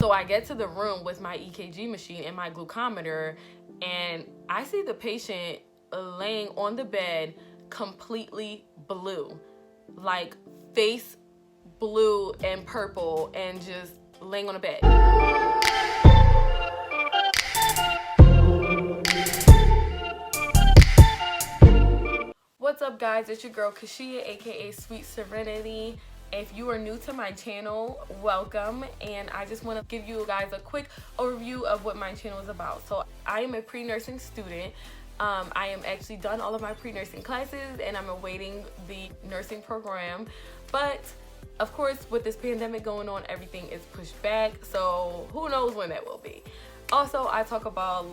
So I get to the room with my EKG machine and my glucometer, and I see the patient laying on the bed completely blue, like face blue and purple, and just laying on the bed. What's up, guys? It's your girl Kashia, aka Sweet Serenity. If you are new to my channel, welcome, and I just want to give you guys a quick overview of what my channel is about. So I am a pre-nursing student. I am actually done all of my pre-nursing classes, and I'm awaiting the nursing program. But of course, with this pandemic going on, everything is pushed back, so who knows when that will be. Also, I talk about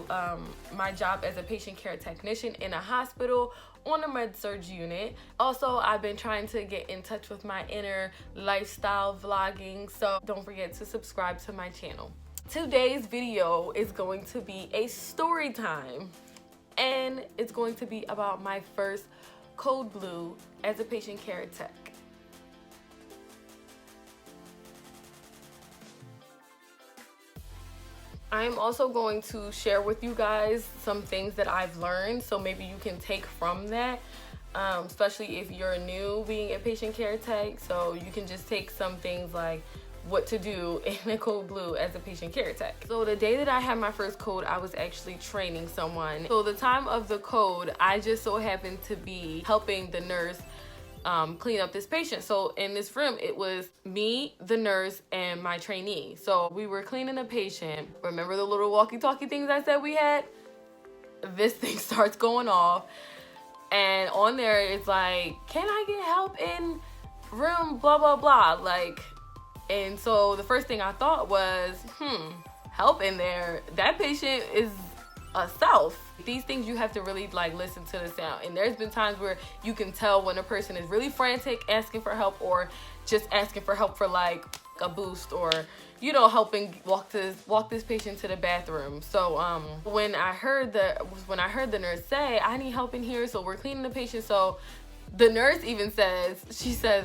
my job as a patient care technician in a hospital on a med-surg unit. Also, I've been trying to get in touch with my inner lifestyle vlogging, so don't forget to subscribe to my channel. Today's video is going to be a story time, and it's going to be about my first code blue as a patient care tech. I'm also going to share with you guys some things that I've learned, so maybe you can take from that, especially if you're new being a patient care tech. So you can just take some things like what to do in a code blue as a patient care tech. So the day that I had my first code, I was actually training someone. So the time of the code, I just so happened to be helping the nurse clean up this patient. So in this room, it was me, the nurse, and my trainee. So we were cleaning a patient. Remember the little walkie-talkie things I said we had? This thing starts going off, and on there it's like, can I get help in room blah blah blah, like. And so the first thing I thought was, help in there? That patient is a self. These things you have to really like listen to the sound, and there's been times where you can tell when a person is really frantic asking for help, or just asking for help for like a boost, or helping walk this patient to the bathroom. So when I heard the nurse say, I need help in here, so we're cleaning the patient, so the nurse even says,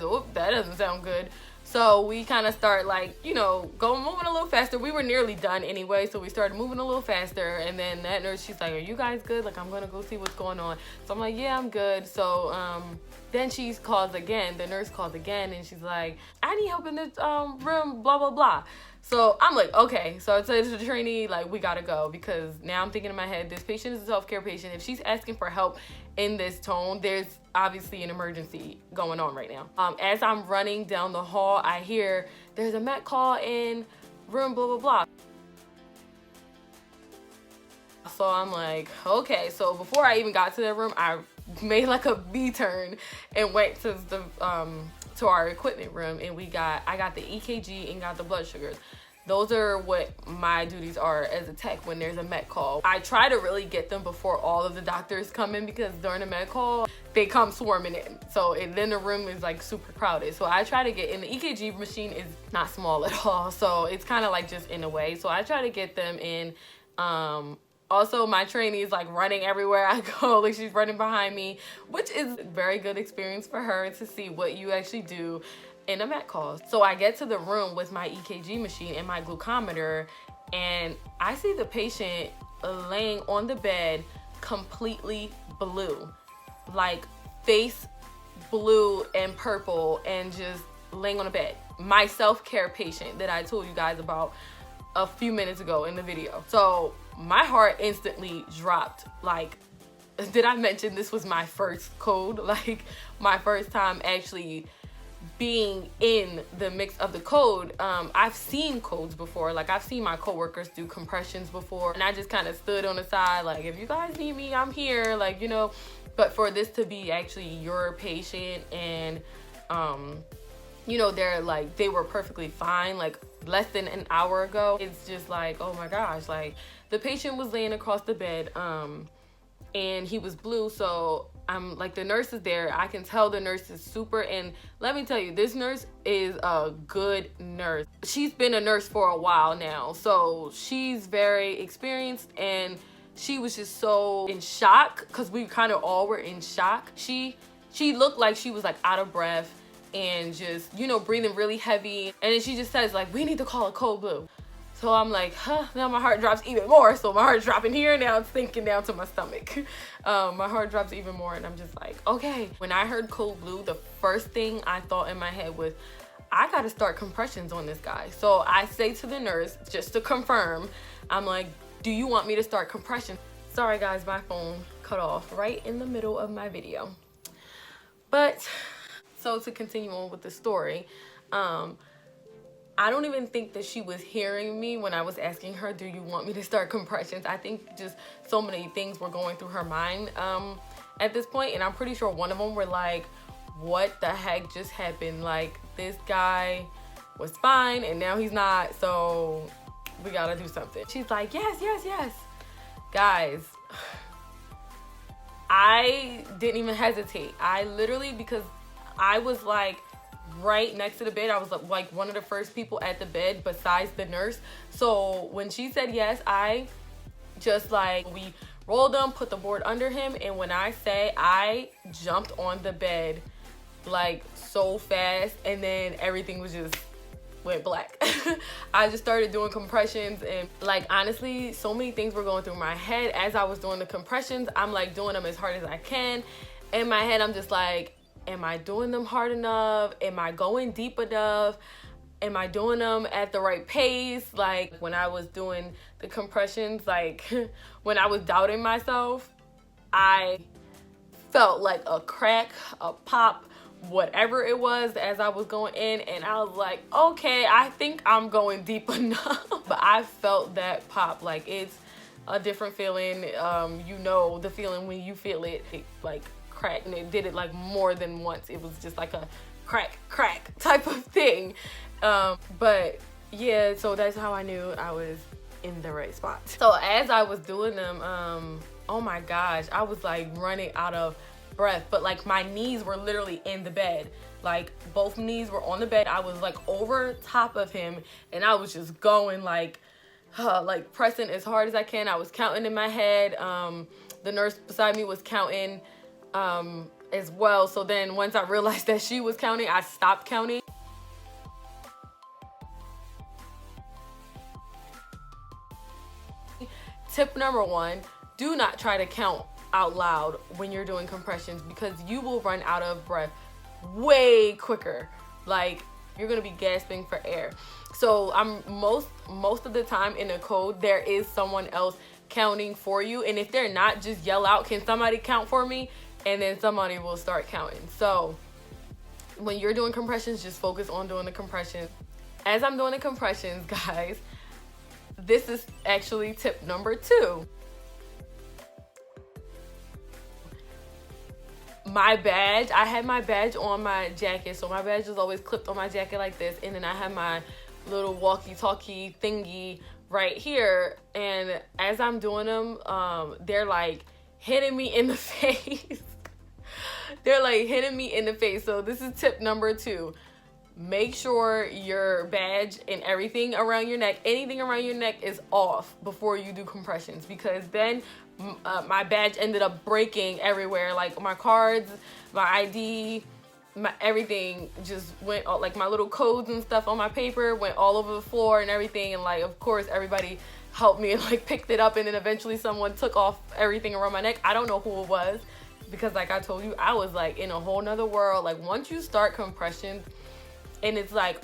oh, that doesn't sound good. So we kind of start like, moving a little faster. We were nearly done anyway, so we started moving a little faster. And then that nurse, she's like, are you guys good? Like, I'm going to go see what's going on. So I'm like, yeah, I'm good. So then she calls again. The nurse calls again, and she's like, I need help in this room, blah, blah, blah. So I'm like, okay. So I said to the trainee, like, we got to go, because now I'm thinking in my head, this patient is a self-care patient. If she's asking for help in this tone, there's obviously an emergency going on right now. As I'm running down the hall, I hear there's a med call in room blah blah blah. So I'm like, okay. So before I even got to the room, I made like a B-turn and went to the to our equipment room, and I got the EKG and got the blood sugars. Those are what my duties are as a tech when there's a med call. I try to really get them before all of the doctors come in, because during a med call, they come swarming in. So then the room is like super crowded. So I try to get in. The EKG machine is not small at all, so it's kind of like just in a way. So I try to get them in. Also, my trainee is like running everywhere I go. Like, she's running behind me, which is a very good experience for her to see what you actually do in a med call. So I get to the room with my EKG machine and my glucometer, and I see the patient laying on the bed completely blue, like face blue and purple, and just laying on the bed. My self-care patient that I told you guys about a few minutes ago in the video. So my heart instantly dropped. Like, did I mention this was my first code? Like, my first time actually being in the mix of the code. I've seen codes before. Like, I've seen my coworkers do compressions before, and I just kind of stood on the side like, if you guys need me, I'm here, like, but for this to be actually your patient, and they're like, they were perfectly fine like less than an hour ago. It's just like, oh my gosh. Like, the patient was laying across the bed, and he was blue. So I'm like, the nurse is there. I can tell the nurse is super, and let me tell you, this nurse is a good nurse. She's been a nurse for a while now, so she's very experienced, and she was just so in shock, because we kind of all were in shock. She looked like she was like out of breath, and just breathing really heavy, and then she just says like, we need to call a code blue. So I'm like, huh, now my heart drops even more. So my heart's dropping here, now it's sinking down to my stomach. My heart drops even more, and I'm just like, okay. When I heard Code Blue, the first thing I thought in my head was, I gotta start compressions on this guy. So I say to the nurse, just to confirm, I'm like, do you want me to start compression? Sorry guys, my phone cut off right in the middle of my video. But, so to continue on with the story, I don't even think that she was hearing me when I was asking her, do you want me to start compressions? I think just so many things were going through her mind at this point, and I'm pretty sure one of them were like, what the heck just happened? Like, this guy was fine and now he's not, so we gotta do something. She's like, yes, yes, yes. Guys, I didn't even hesitate. I literally, because I was like right next to the bed, I was like one of the first people at the bed besides the nurse. So when she said yes, I just like, we rolled him, put the board under him, and when I say I jumped on the bed like so fast, and then everything was just went black. I just started doing compressions, and like honestly, so many things were going through my head as I was doing the compressions. I'm like doing them as hard as I can. In my head, I'm just like, am I doing them hard enough? Am I going deep enough? Am I doing them at the right pace? Like when I was doing the compressions, like when I was doubting myself, I felt like a crack, a pop, whatever it was as I was going in, and I was like, okay, I think I'm going deep enough. But I felt that pop. Like, it's a different feeling. You know the feeling when you feel it like crack, and it did it like more than once. It was just like a crack type of thing. But yeah, so that's how I knew I was in the right spot. So as I was doing them, oh my gosh, I was like running out of breath, but like my knees were literally in the bed. Like both knees were on the bed. I was like over top of him, and I was just going like pressing as hard as I can. I was counting in my head. The nurse beside me was counting as well. So then once I realized that she was counting, I stopped counting. Tip number 1, do not try to count out loud when you're doing compressions, because you will run out of breath way quicker. Like, you're gonna be gasping for air. So I'm most of the time in a code, there is someone else counting for you, and if they're not, just yell out, can somebody count for me? And then somebody will start counting. So when you're doing compressions, just focus on doing the compressions. As I'm doing the compressions, guys, this is actually tip number 2. My badge, I had my badge on my jacket, so my badge is always clipped on my jacket like this, and then I have my little walkie-talkie thingy right here, and as I'm doing them, they're like hitting me in the face. They're like hitting me in the face. So this is tip number 2. Make sure your badge and everything around your neck, anything around your neck, is off before you do compressions, because then my badge ended up breaking everywhere. Like my cards, my ID, my everything just went all, like my little codes and stuff on my paper went all over the floor and everything. And like, of course, everybody helped me and like picked it up, and then eventually someone took off everything around my neck. I don't know who it was, because like I told you, I was like in a whole nother world. Like once you start compressions, and it's like,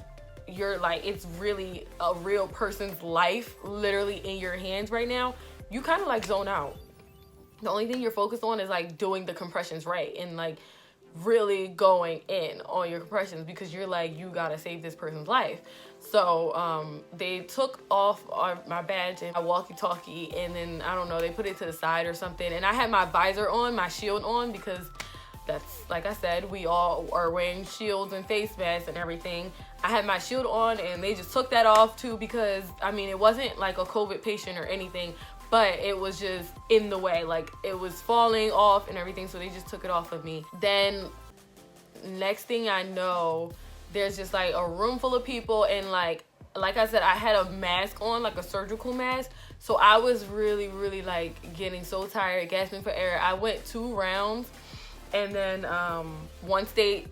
you're like, it's really a real person's life literally in your hands right now, you kind of like zone out. The only thing you're focused on is like doing the compressions right, and like really going in on your compressions, because you're like, you gotta save this person's life. So they took off my badge and my walkie-talkie, and then I don't know, they put it to the side or something, and I had my visor on, my shield on, because that's, like I said, we all are wearing shields and face masks and everything. I had my shield on, and they just took that off too, because I mean, it wasn't like a COVID patient or anything, but it was just in the way, like it was falling off and everything, so they just took it off of me. Then next thing I know, there's just like a room full of people, and like I said, I had a mask on, like a surgical mask, so I was really like getting so tired, gasping for air. I went 2 rounds, and then once they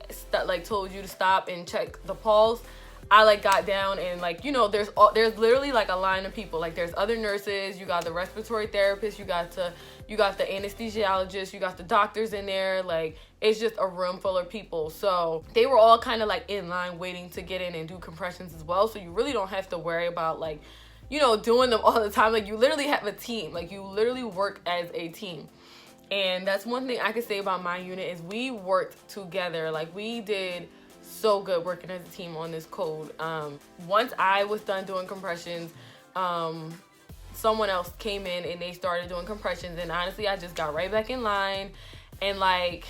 like told you to stop and check the pulse, I like got down and like, you know, there's literally like a line of people. Like there's other nurses, you got the respiratory therapist, you got the anesthesiologist, you got the doctors in there. Like it's just a room full of people. So they were all kind of like in line waiting to get in and do compressions as well. So you really don't have to worry about like, you know, doing them all the time. Like you literally have a team. Like you literally work as a team. And that's one thing I can say about my unit is we worked together. Like we did so good working as a team on this code. Once I was done doing compressions, someone else came in and they started doing compressions, and honestly I just got right back in line. And like,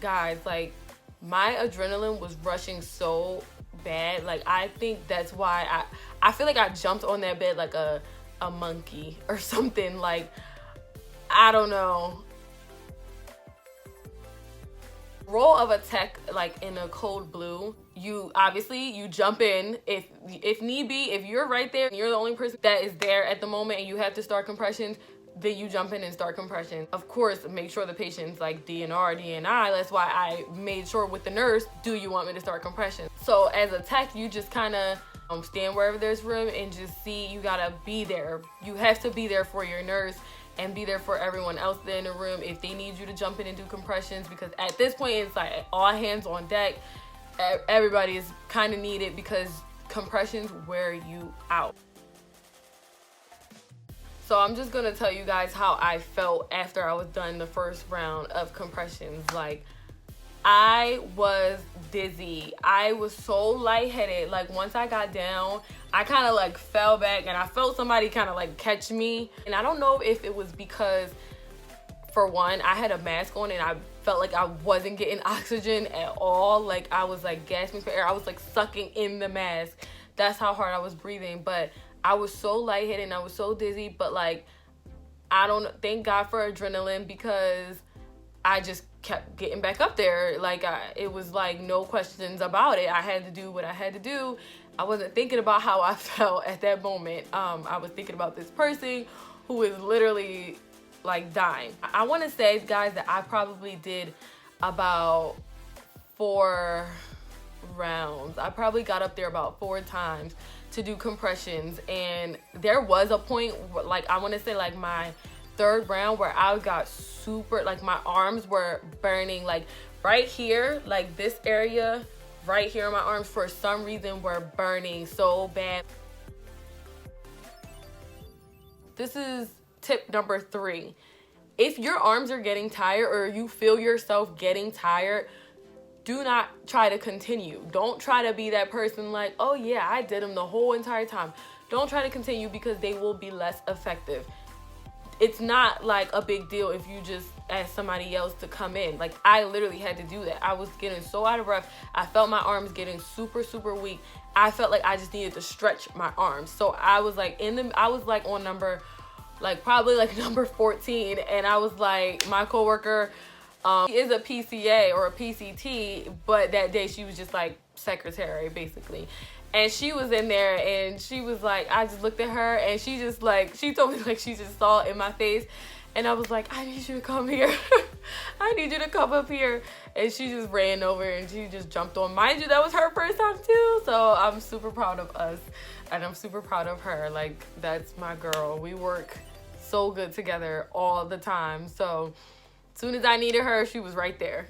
guys, like my adrenaline was rushing so bad. Like I think that's why I feel like I jumped on that bed like a monkey or something. Like I don't know. Role of a tech, like in a code blue, you obviously you jump in if need be. If you're right there and you're the only person that is there at the moment and you have to start compressions, then you jump in and start compression. Of course, make sure the patient's like DNR, DNI. That's why I made sure with the nurse, do you want me to start compression? So as a tech, you just kind of stand wherever there's room and just see. You gotta be there. You have to be there for your nurse and be there for everyone else there in the room if they need you to jump in and do compressions, because at this point it's like all hands on deck. Everybody is kind of needed because compressions wear you out. So I'm just gonna tell you guys how I felt after I was done the first round of compressions. Like I was dizzy. I was so lightheaded. Like once I got down, I kind of like fell back and I felt somebody kind of like catch me. And I don't know if it was because, for one, I had a mask on and I felt like I wasn't getting oxygen at all. Like I was like gasping for air. I was like sucking in the mask. That's how hard I was breathing. But I was so lightheaded and I was so dizzy. But like, thank God for adrenaline, because I just kept getting back up there. Like it was like no questions about it. I had to do what I had to do. I wasn't thinking about how I felt at that moment. I was thinking about this person who was literally like dying. I want to say, guys, that I probably did about 4 rounds. I probably got up there about 4 times to do compressions, and there was a point like I want to say like my 3rd round where I got super, like my arms were burning, like right here, like this area right here, my arms for some reason were burning so bad. This is tip number 3. If your arms are getting tired or you feel yourself getting tired, do not try to continue. Don't try to be that person like, oh yeah, I did them the whole entire time. Don't try to continue, because they will be less effective. It's not like a big deal if you just ask somebody else to come in. Like I literally had to do that. I was getting so out of breath. I felt my arms getting super, super weak. I felt like I just needed to stretch my arms. So I was like on number, like probably like number 14. And I was like, my coworker is a PCA or a PCT, but that day she was just like secretary basically. And she was in there and she was like, I just looked at her and she just like, she told me like she just saw it in my face. And I was like, I need you to come here. I need you to come up here. And she just ran over and she just jumped on. Mind you, that was her first time too. So I'm super proud of us and I'm super proud of her. Like that's my girl. We work so good together all the time. So as soon as I needed her, she was right there.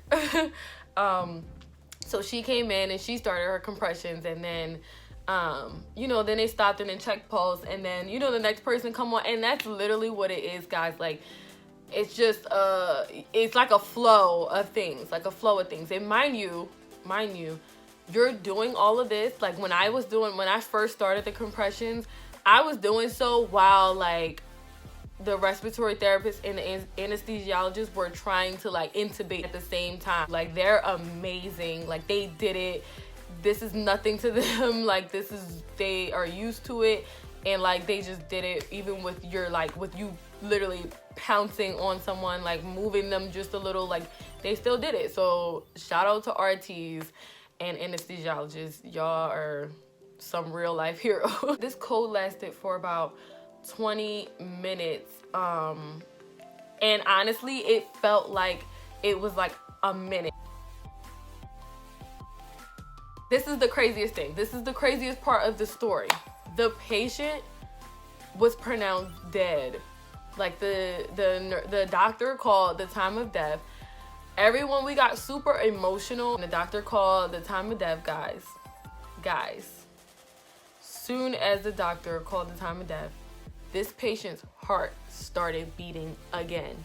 So she came in and she started her compressions, and then, you know, then they stopped and then checked pulse, and then, you know, the next person come on, and that's literally what it is, guys. Like, it's just, it's like a flow of things, And mind you, you're doing all of this. Like when I first started the compressions, I was doing so while like the respiratory therapist and the anesthesiologist were trying to like intubate at the same time. Like they're amazing. Like they did it. This is nothing to them. Like they are used to it. And like they just did it even with with you literally pouncing on someone, like moving them just a little, like they still did it. So shout out to RTs and anesthesiologists. Y'all are some real life heroes. This code lasted for about 20 minutes, and honestly it felt like it was like a minute. This is the craziest thing. This is the craziest part of the story. The patient was pronounced dead. Like the doctor called the time of death. Everyone, we got super emotional. And the doctor called the time of death, guys. Soon as the doctor called the time of death, this patient's heart started beating again.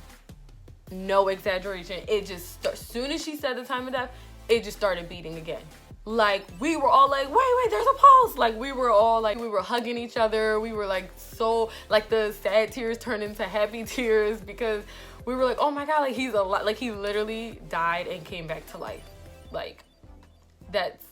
No exaggeration. It just, as soon as she said the time of death, it just started beating again. Like, we were all like, wait, there's a pulse. Like, we were all like, we were hugging each other. We were like, so, like, the sad tears turned into happy tears because we were like, oh my God, like, he's alive. Like, he literally died and came back to life. Like, that's,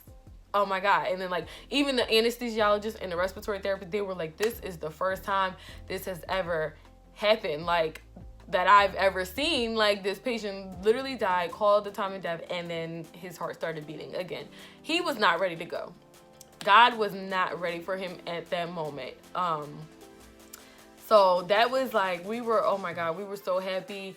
oh my God. And then, like, even the anesthesiologist and the respiratory therapist, they were like, this is the first time this has ever happened. Like, that I've ever seen. Like, this patient literally died, called the time of death, and then his heart started beating again. He was not ready to go. God was not ready for him at that moment. So that was like, we were, oh my God, we were so happy.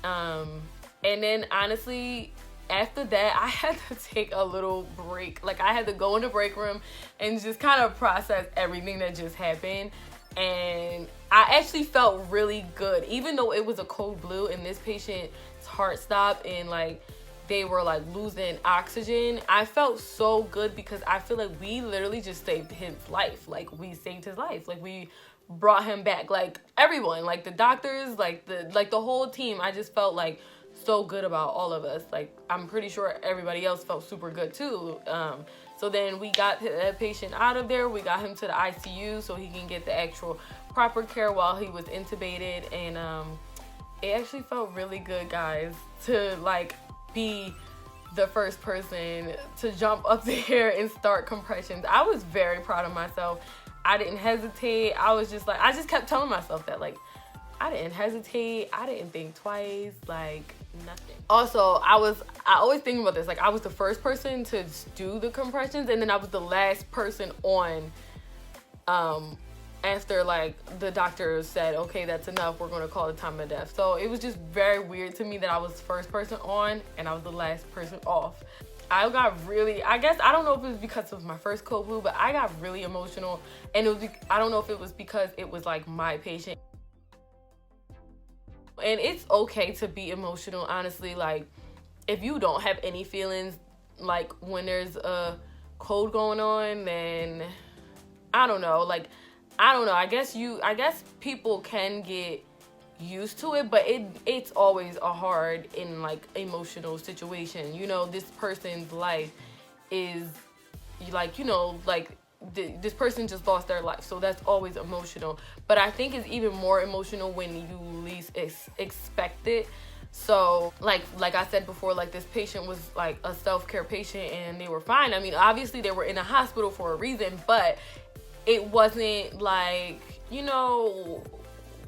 And then honestly, after that, I had to take a little break. Like, I had to go in the break room and just kind of process everything that just happened. And I actually felt really good, even though it was a code blue and this patient's heart stopped and like they were like losing oxygen. I felt so good because I feel like we literally just saved his life. Like, we saved his life. Like, we brought him back. Like, everyone, like the doctors, like the whole team. I just felt like so good about all of us. Like, I'm pretty sure everybody else felt super good too. So then we got the patient out of there. We got him to the ICU so he can get the actual proper care while he was intubated. And it actually felt really good, guys, to like be the first person to jump up there and start compressions. I was very proud of myself. I didn't hesitate. I was just like, I just kept telling myself that, like, I didn't hesitate. I didn't think twice, like nothing. Also, I always think about this. Like, I was the first person to do the compressions, and then I was the last person on after like the doctor said, okay, that's enough. We're going to call the time of death. So it was just very weird to me that I was the first person on and I was the last person off. I got really, I guess, I don't know if it was because of my first code blue, but I got really emotional. And it was, I don't know if it was because it was like my patient. And it's okay to be emotional, honestly. Like, if you don't have any feelings, like when there's a code going on, then I don't know. Like, I don't know. I guess people can get used to it, but it's always a hard and like emotional situation. You know, this person's life is like, you know, like this person just lost their life, so that's always emotional. But I think it's even more emotional when you least expect it. So like I said before, like this patient was like a self-care patient and they were fine. I mean, obviously they were in a hospital for a reason, but it wasn't like, you know,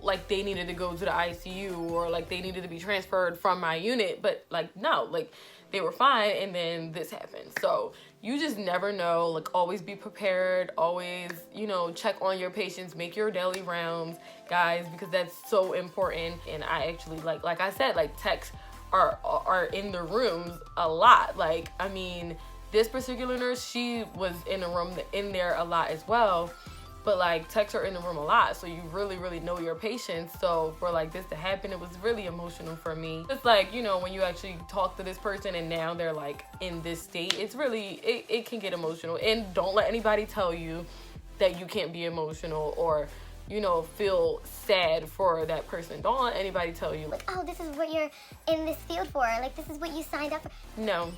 like they needed to go to the ICU or like they needed to be transferred from my unit. But like, no, like they were fine, and then this happened. So you just never know. Like, always be prepared. Always, you know, check on your patients. Make your daily rounds, guys, because that's so important. And I actually, like I said, like techs are in the rooms a lot. Like, I mean, this particular nurse, she was in the room in there a lot as well. But like techs are in the room a lot, so you really, really know your patients. So for like this to happen, it was really emotional for me. It's like, you know, when you actually talk to this person and now they're like in this state, it's really, it can get emotional. And don't let anybody tell you that you can't be emotional or, you know, feel sad for that person. Don't let anybody tell you, like, oh, this is what you're in this field for. Like, this is what you signed up for. No,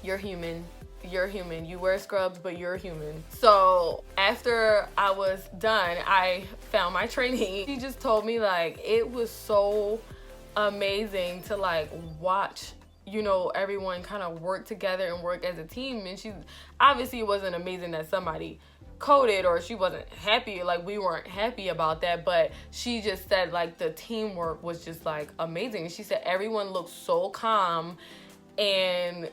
you're human. You're human. You wear scrubs, but you're human. So after I was done, I found my trainee. She just told me, like, it was so amazing to like watch, you know, everyone kind of work together and work as a team. And she, obviously it wasn't amazing that somebody coded or she wasn't happy, like we weren't happy about that, but she just said like the teamwork was just like amazing. She said everyone looked so calm, and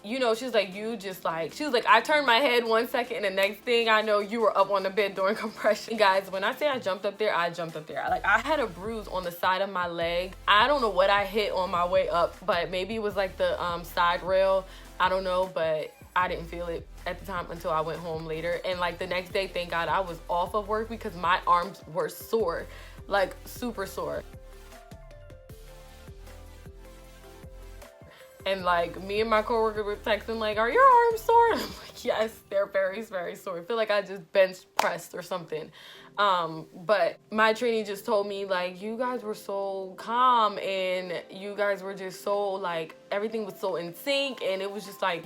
you know, she was like, you just like, she was like, I turned my head 1 second and the next thing I know, you were up on the bed doing compression. Guys, when I say I jumped up there, I jumped up there. Like, I had a bruise on the side of my leg. I don't know what I hit on my way up, but maybe it was like the side rail. I don't know, but I didn't feel it at the time until I went home later. And like the next day, thank God I was off of work because my arms were sore, like super sore. And like me and my coworker were texting like, are your arms sore? And I'm like, yes, they're very, very sore. I feel like I just bench pressed or something. But my trainee just told me like, you guys were so calm and you guys were just so like, everything was so in sync. And it was just like,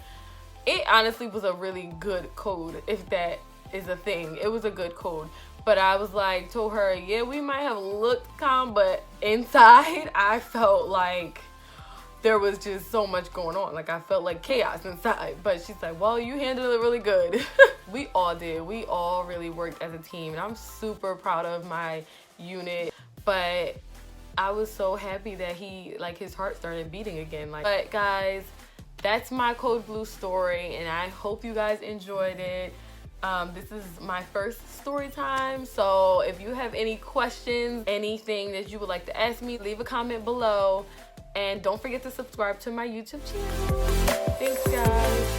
it honestly was a really good code, if that is a thing. It was a good code. But I was like, told her, yeah, we might have looked calm, but inside I felt like there was just so much going on. Like I felt like chaos inside. But she's like, well, you handled it really good. We all did. We all really worked as a team. And I'm super proud of my unit. But I was so happy that his heart started beating again. But guys, that's my Code Blue story. And I hope you guys enjoyed it. This is my first story time. So if you have any questions, anything that you would like to ask me, leave a comment below. And don't forget to subscribe to my YouTube channel. Thanks, guys.